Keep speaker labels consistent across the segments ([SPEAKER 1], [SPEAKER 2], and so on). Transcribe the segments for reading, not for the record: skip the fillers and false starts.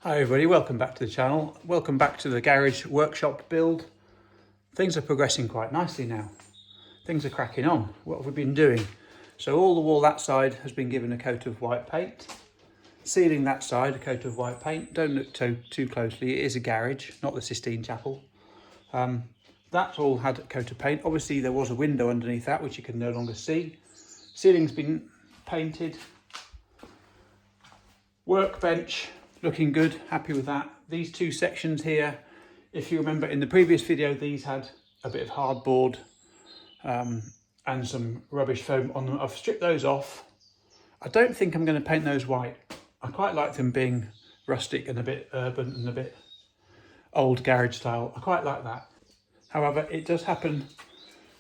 [SPEAKER 1] Hi everybody, welcome back to the channel. Welcome back to the garage workshop build. Things are progressing quite nicely now. Things are cracking on. What have we been doing? So all the wall that side has been given a coat of white paint. Ceiling that side, a coat of white paint. Don't look too closely, it is a garage, not the Sistine Chapel. That all had a coat of paint. Obviously there was a window underneath that which you can no longer see. Ceiling's been painted. Workbench, looking good, happy with that. These two sections here, if you remember in the previous video, these had a bit of hardboard and some rubbish foam on them. I've stripped those off. I don't think I'm going to paint those white. I quite like them being rustic and a bit urban and a bit old garage style. I quite like that. However, it does happen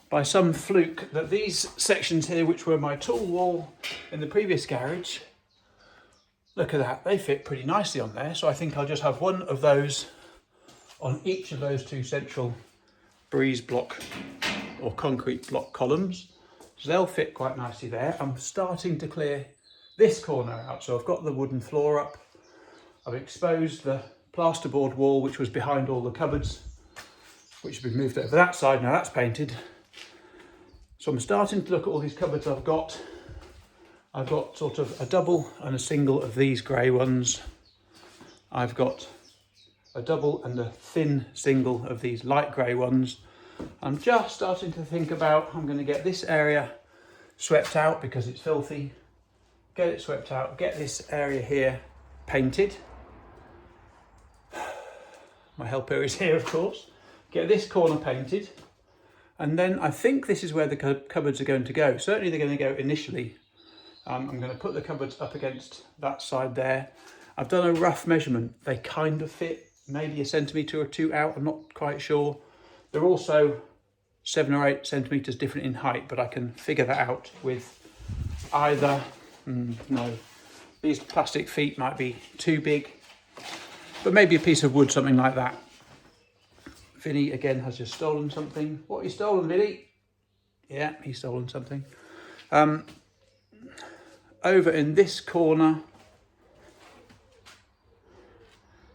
[SPEAKER 1] by some fluke that these sections here, which were my tool wall in the previous garage, look at that, they fit pretty nicely on there. So I think I'll just have one of those on each of those two central breeze block or concrete block columns. So they'll fit quite nicely there. I'm starting to clear this corner out. So I've got the wooden floor up. I've exposed the plasterboard wall, which was behind all the cupboards, which has been moved over that side. Now that's painted. So I'm starting to look at all these cupboards I've got. I've got sort of a double and a single of these grey ones. I've got a double and a thin single of these light grey ones. I'm just starting to think about, I'm going to get this area swept out because it's filthy. Get it swept out, get this area here painted. My helper is here, of course. Get this corner painted. And then I think this is where the cupboards are going to go. Certainly they're going to go initially. I'm going to put the cupboards up against that side there. I've done a rough measurement. They kind of fit maybe a centimetre or two out. I'm not quite sure. They're also 7 or 8 centimetres different in height, but I can figure that out with either, no, these plastic feet might be too big, but maybe a piece of wood, something like that. Vinny again has just stolen something. What have you stolen, Vinny? Yeah, he's stolen something. Over in this corner,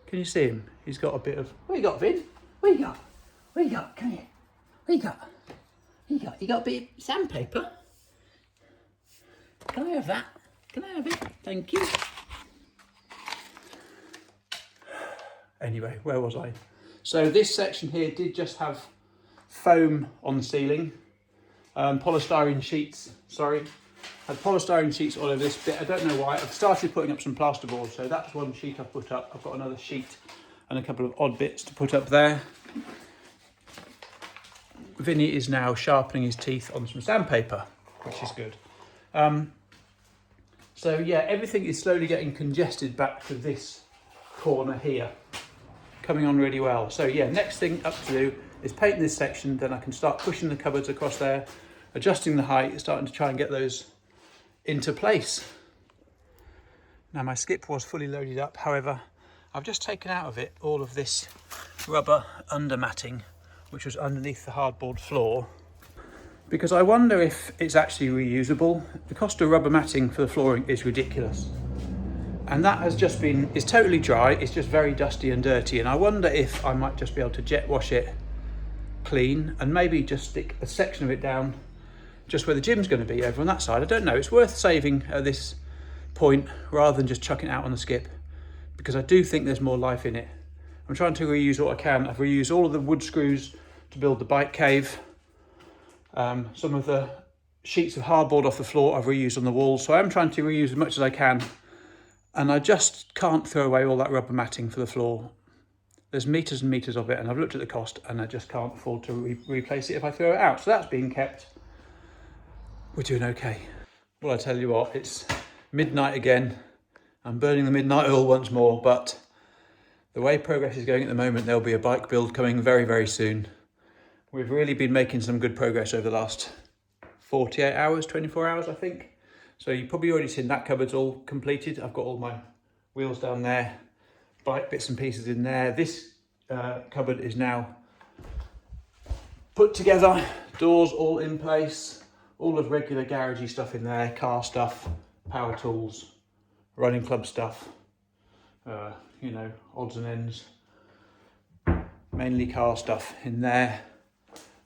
[SPEAKER 1] can you see him? He's got a bit of, what you got, Vin? What you got? What you got? Come here. What you got? What you got? You got a bit of sandpaper? Can I have that? Can I have it? Thank you. Anyway, where was I? So this section here did just have foam on the ceiling, polystyrene sheets, sorry. Had polystyrene sheets all over this bit. I don't know why. I've started putting up some plasterboard, so that's one sheet I've put up. I've got another sheet and a couple of odd bits to put up there. Vinny is now sharpening his teeth on some sandpaper, which is good. So yeah, everything is slowly getting congested back to this corner here. Coming on really well. So yeah, next thing up to do is paint this section, then I can start pushing the cupboards across there, adjusting the height, starting to try and get those into place. Now my skip was fully loaded up, however, I've just taken out of it all of this rubber under matting, which was underneath the hardboard floor, because I wonder if it's actually reusable. The cost of rubber matting for the flooring is ridiculous. And that has just been, it's totally dry, it's just very dusty and dirty, and I wonder if I might just be able to jet wash it clean and maybe just stick a section of it down just where the gym's going to be over on that side. I don't know, it's worth saving at this point rather than just chucking it out on the skip, because I do think there's more life in it. I'm trying to reuse what I can. I've reused all of the wood screws to build the bike cave. Some of the sheets of hardboard off the floor I've reused on the walls, so I'm trying to reuse as much as I can. And I just can't throw away all that rubber matting for the floor. There's meters and meters of it, and I've looked at the cost and I just can't afford to replace it if I throw it out. So that's being kept. We're doing okay. Well, I tell you what, it's midnight again. I'm burning the midnight oil once more, but the way progress is going at the moment, there'll be a bike build coming very, very soon. We've really been making some good progress over the last 48 hours, 24 hours, I think. So you've probably already seen that cupboard's all completed. I've got all my wheels down there, bike bits and pieces in there. This cupboard is now put together, doors all in place, all of regular garagey stuff in there, car stuff, power tools, running club stuff. you know, odds and ends, mainly car stuff in there.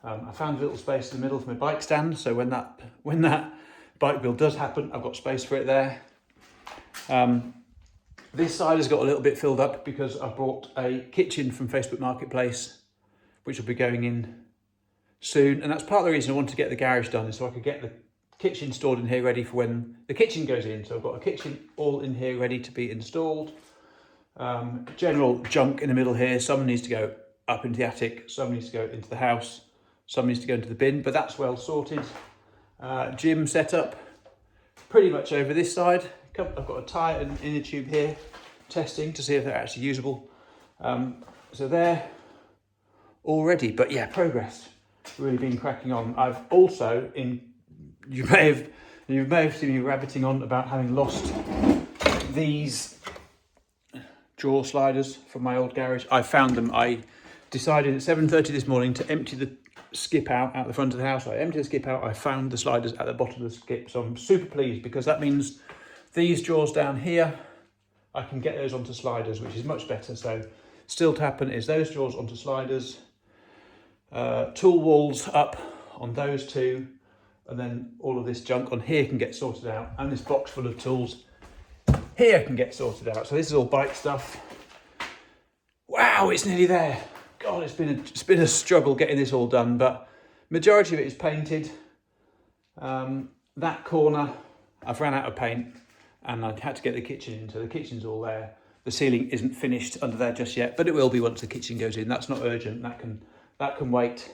[SPEAKER 1] I found a little space in the middle for my bike stand, so when that bike build does happen, I've got space for it there. This side has got a little bit filled up because I bought a kitchen from Facebook Marketplace, which will be going in soon, and that's part of the reason I wanted to get the garage done, is so I could get the kitchen stored in here ready for when the kitchen goes in. So I've got a kitchen all in here ready to be installed. General junk in the middle here. Some needs to go up into the attic, some needs to go into the house, some needs to go into the bin, but that's well sorted. Gym setup pretty much over this side. I've got a tyre and inner tube here, testing to see if they're actually usable. So they're all ready, but yeah, progress really been cracking on. I've also, you may have seen me rabbiting on about having lost these drawer sliders from my old garage. I found them. I decided at 7:30 this morning to empty the skip out the front of the house. I emptied the skip out. I found the sliders at the bottom of the skip, so I'm super pleased because that means these drawers down here, I can get those onto sliders, which is much better. So still to happen is those drawers onto sliders, tool walls up on those two, and then all of this junk on here can get sorted out, and this box full of tools here can get sorted out. So this is all bike stuff. Wow, it's nearly there. God, it's been a struggle getting this all done, but majority of it is painted. That corner, I've ran out of paint, and I had to get the kitchen in, so the kitchen's all there. The ceiling isn't finished under there just yet, but it will be once the kitchen goes in. That's not urgent. That can wait.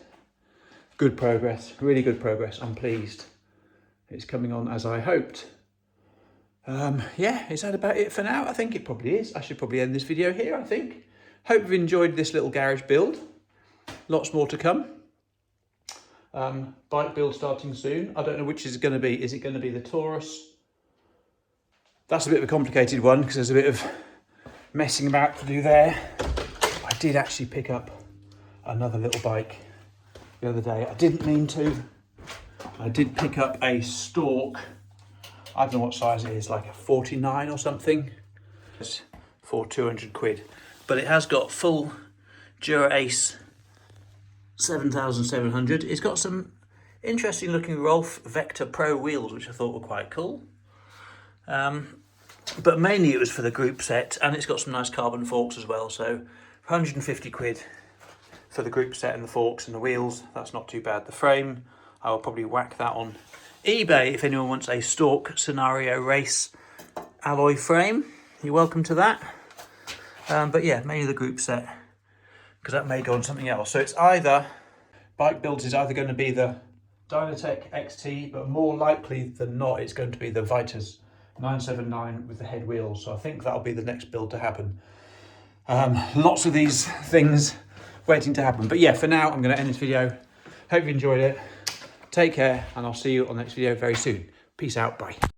[SPEAKER 1] Good progress, really good progress. I'm pleased. It's coming on as I hoped. Yeah, is that about it for now? I think it probably is. I should probably end this video here, I think. Hope you've enjoyed this little garage build. Lots more to come. Bike build starting soon. I don't know which is going to be. Is it going to be the Taurus? That's a bit of a complicated one because there's a bit of messing about to do there. I did actually pick up another little bike the other day. I didn't mean to. I did pick up a Stork. I don't know what size it is, like a 49 or something. It's for 200 quid. But it has got full Dura-Ace 7700. It's got some interesting looking Rolf Vector Pro wheels, which I thought were quite cool. But mainly it was for the group set, and it's got some nice carbon forks as well. So 150 quid for the group set and the forks and the wheels. That's not too bad. The frame, I will probably whack that on eBay if anyone wants a Stork Scenario Race alloy frame. You're welcome to that. But yeah, mainly the group set, because that may go on something else. So it's either, bike builds is either going to be the Dynatec XT, but more likely than not, it's going to be the Vitas 979 with the head wheels. So I think that'll be the next build to happen. Lots of these things waiting to happen. But yeah, for now, I'm going to end this video. Hope you enjoyed it. Take care, and I'll see you on the next video very soon. Peace out. Bye.